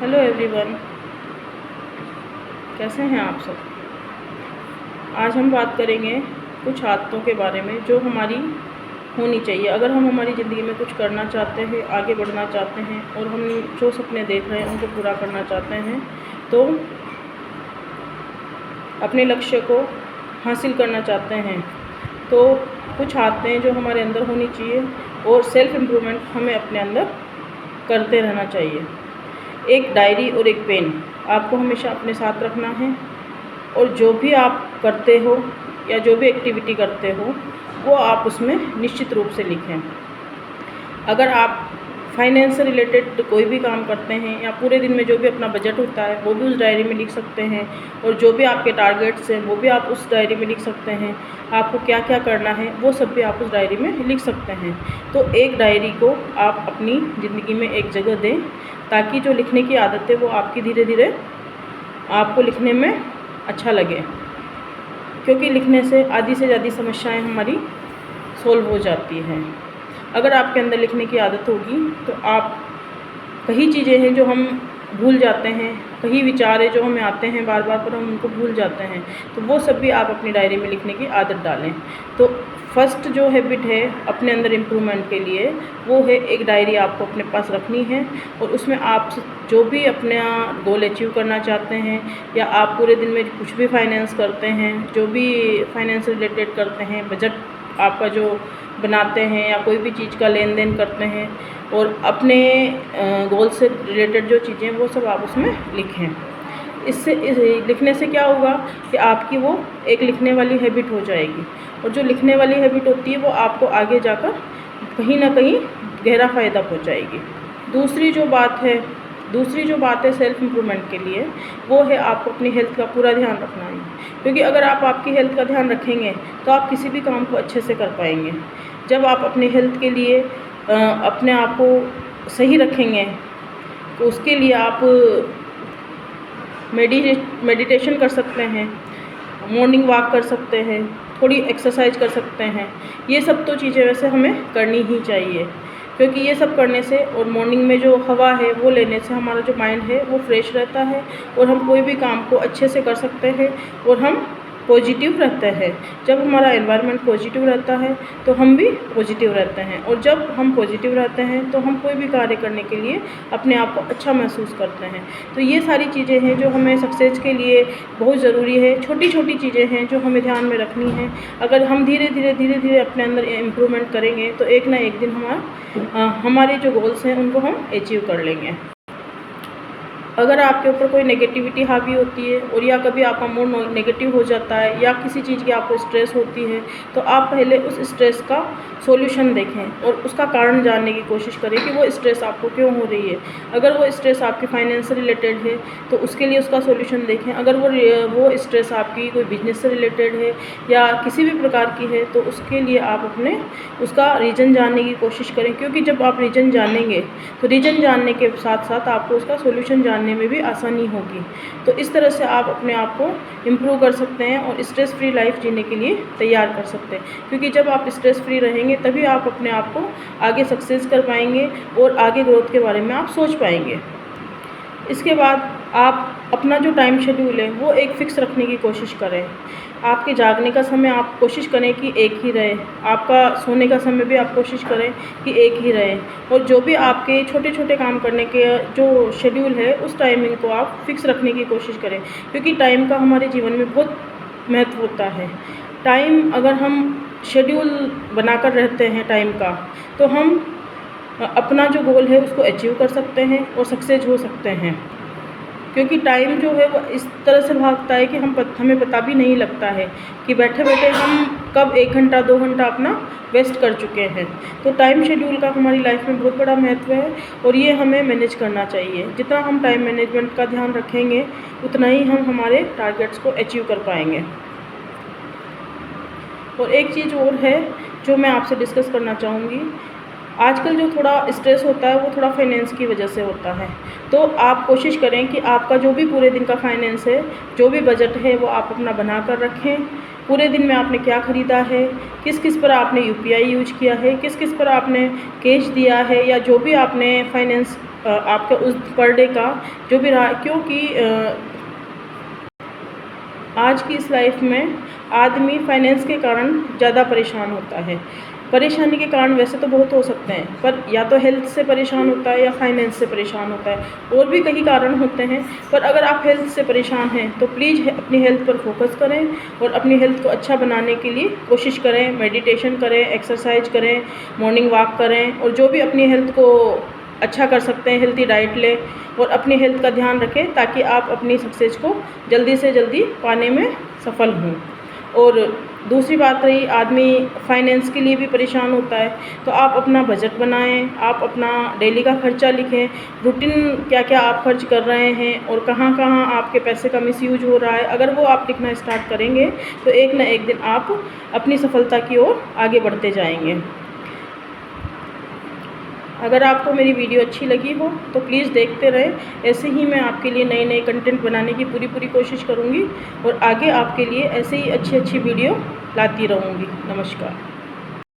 Hello everyone, कैसे हैं आप सब। आज हम बात करेंगे कुछ आदतों के बारे में जो हमारी होनी चाहिए अगर हम हमारी ज़िंदगी में कुछ करना चाहते हैं, आगे बढ़ना चाहते हैं और हम जो सपने देख रहे हैं उनको पूरा करना चाहते हैं, तो अपने लक्ष्य को हासिल करना चाहते हैं, तो कुछ आदतें जो हमारे अंदर होनी चाहिए और सेल्फ़ इम्प्रूवमेंट हमें अपने अंदर करते रहना चाहिए। एक डायरी और एक पेन आपको हमेशा अपने साथ रखना है और जो भी आप करते हो या जो भी एक्टिविटी करते हो वो आप उसमें निश्चित रूप से लिखें। अगर आप फाइनेंस से रिलेटेड कोई भी काम करते हैं या पूरे दिन में जो भी अपना बजट होता है वो भी उस डायरी में लिख सकते हैं और जो भी आपके टारगेट्स हैं वो भी आप उस डायरी में लिख सकते हैं। आपको क्या क्या करना है वो सब भी आप उस डायरी में लिख सकते हैं। तो एक डायरी को आप अपनी ज़िंदगी में एक जगह दें ताकि जो लिखने की आदत है वो आपकी धीरे धीरे आपको लिखने में अच्छा लगे, क्योंकि लिखने से आधी से ज़्यादा समस्याएं हमारी सोल्व हो जाती हैं। अगर आपके अंदर लिखने की आदत होगी तो आप कई चीज़ें हैं जो हम भूल जाते हैं, कई विचार है जो हमें आते हैं बार बार पर हम उनको भूल जाते हैं, तो वो सब भी आप अपनी डायरी में लिखने की आदत डालें। तो फर्स्ट जो हैबिट है अपने अंदर इम्प्रूवमेंट के लिए वो है एक डायरी आपको अपने पास रखनी है और उसमें आप जो भी अपना गोल अचीव करना चाहते हैं या आप पूरे दिन में कुछ भी फाइनेंस करते हैं, जो भी फाइनेंस रिलेटेड करते हैं, बजट आपका जो बनाते हैं या कोई भी चीज़ का लेन देन करते हैं और अपने गोल से रिलेटेड जो चीज़ें वो सब आप उसमें लिखें। इससे लिखने से क्या होगा कि आपकी वो एक लिखने वाली हैबिट हो जाएगी और जो लिखने वाली हैबिट होती है वो आपको आगे जाकर कहीं ना कहीं गहरा फ़ायदा पहुंचाएगी। दूसरी जो बात है सेल्फ़ इम्प्रूवमेंट के लिए वो है आपको अपनी हेल्थ का पूरा ध्यान रखना है, क्योंकि अगर आप आपकी हेल्थ का ध्यान रखेंगे तो आप किसी भी काम को अच्छे से कर पाएंगे। जब आप अपनी हेल्थ के लिए अपने आप को सही रखेंगे तो उसके लिए आप मेडिटेशन कर सकते हैं, मॉर्निंग वॉक कर सकते हैं, थोड़ी एक्सरसाइज कर सकते हैं। ये सब तो चीज़ें वैसे हमें करनी ही चाहिए, क्योंकि ये सब करने से और मॉर्निंग में जो हवा है वो लेने से हमारा जो माइंड है वो फ्रेश रहता है और हम कोई भी काम को अच्छे से कर सकते हैं और हम पॉजिटिव रहते हैं। जब हमारा एनवायरनमेंट पॉजिटिव रहता है तो हम भी पॉजिटिव रहते हैं और जब हम पॉजिटिव रहते हैं तो हम कोई भी कार्य करने के लिए अपने आप को अच्छा महसूस करते हैं। तो ये सारी चीज़ें हैं जो हमें सक्सेस के लिए बहुत ज़रूरी है। छोटी छोटी चीज़ें हैं जो हमें ध्यान में रखनी है। अगर हम धीरे धीरे अपने अंदर इम्प्रूवमेंट करेंगे तो एक ना एक दिन हमारे जो गोल्स हैं उनको हम अचीव कर लेंगे। अगर आपके ऊपर कोई नेगेटिविटी हावी होती है और या कभी आपका मूड नेगेटिव हो जाता है या किसी चीज़ की आपको स्ट्रेस होती है तो आप पहले उस स्ट्रेस का सॉल्यूशन देखें और उसका कारण जानने की कोशिश करें कि वो स्ट्रेस आपको क्यों हो रही है। अगर वो स्ट्रेस आपकी फाइनेंस से रिलेटेड है तो उसके लिए उसका सॉल्यूशन देखें। अगर वो स्ट्रेस आपकी कोई बिजनेस से रिलेटेड है या किसी भी प्रकार की है तो उसके लिए आप अपने उसका रीज़न जानने की कोशिश करें, क्योंकि जब आप रीज़न जानेंगे तो रीज़न जानने के साथ साथ आपको उसका सॉल्यूशन जानने में भी आसानी होगी। तो इस तरह से आप अपने आप को इम्प्रूव कर सकते हैं और स्ट्रेस फ्री लाइफ जीने के लिए तैयार कर सकते हैं, क्योंकि जब आप स्ट्रेस फ्री रहेंगे तभी आप अपने आप को आगे सक्सेस कर पाएंगे और आगे ग्रोथ के बारे में आप सोच पाएंगे। इसके बाद आप अपना जो टाइम शेड्यूल है वो एक फ़िक्स रखने की कोशिश करें। आपके जागने का समय आप कोशिश करें कि एक ही रहे, आपका सोने का समय भी आप कोशिश करें कि एक ही रहे और जो भी आपके छोटे छोटे काम करने के जो शेड्यूल है उस टाइमिंग को आप फिक्स रखने की कोशिश करें, क्योंकि टाइम का हमारे जीवन में बहुत महत्व होता है। टाइम अगर हम शेड्यूल बनाकर रहते हैं टाइम का तो हम अपना जो गोल है उसको अचीव कर सकते हैं और सक्सेस हो सकते हैं, क्योंकि टाइम जो है वो इस तरह से भागता है कि हमें पता भी नहीं लगता है कि बैठे बैठे हम कब 1 घंटा 2 घंटा अपना वेस्ट कर चुके हैं। तो टाइम शेड्यूल का हमारी लाइफ में बहुत बड़ा महत्व है और ये हमें मैनेज करना चाहिए। जितना हम टाइम मैनेजमेंट का ध्यान रखेंगे उतना ही हम हमारे टारगेट्स को अचीव कर पाएंगे। और एक चीज़ और है जो मैं आपसे डिस्कस करना चाहूँगी। आजकल जो थोड़ा स्ट्रेस होता है वो थोड़ा फाइनेंस की वजह से होता है, तो आप कोशिश करें कि आपका जो भी पूरे दिन का फाइनेंस है, जो भी बजट है वो आप अपना बना कर रखें। पूरे दिन में आपने क्या ख़रीदा है, किस किस पर आपने यूपीआई यूज किया है, किस किस पर आपने कैश दिया है या जो भी आपने फाइनेंस आपका उस पर डे का जो भी रहा, क्योंकि आज की इस लाइफ में आदमी फाइनेंस के कारण ज़्यादा परेशान होता है। परेशानी के कारण वैसे तो बहुत हो सकते हैं, पर या तो हेल्थ से परेशान होता है या फाइनेंस से परेशान होता है, और भी कई कारण होते हैं। पर अगर आप हेल्थ से परेशान हैं तो प्लीज़ अपनी हेल्थ पर फोकस करें और अपनी हेल्थ को अच्छा बनाने के लिए कोशिश करें। मेडिटेशन करें, एक्सरसाइज करें, मॉर्निंग वॉक करें, और जो भी अपनी हेल्थ को अच्छा कर सकते हैं, हेल्थी डाइट लें और अपनी हेल्थ का ध्यान रखें, ताकि आप अपनी सक्सेस को जल्दी से जल्दी पाने में सफल हों। और दूसरी बात रही, आदमी फाइनेंस के लिए भी परेशान होता है, तो आप अपना बजट बनाएं, आप अपना डेली का खर्चा लिखें, रूटीन क्या क्या आप खर्च कर रहे हैं और कहाँ कहाँ आपके पैसे का मिसयूज हो रहा है। अगर वो आप लिखना स्टार्ट करेंगे तो एक ना एक दिन आप अपनी सफलता की ओर आगे बढ़ते जाएंगे। अगर आपको मेरी वीडियो अच्छी लगी हो तो प्लीज़ देखते रहें। ऐसे ही मैं आपके लिए नए नए कंटेंट बनाने की पूरी कोशिश करूँगी और आगे आपके लिए ऐसे ही अच्छी वीडियो लाती रहूँगी। नमस्कार।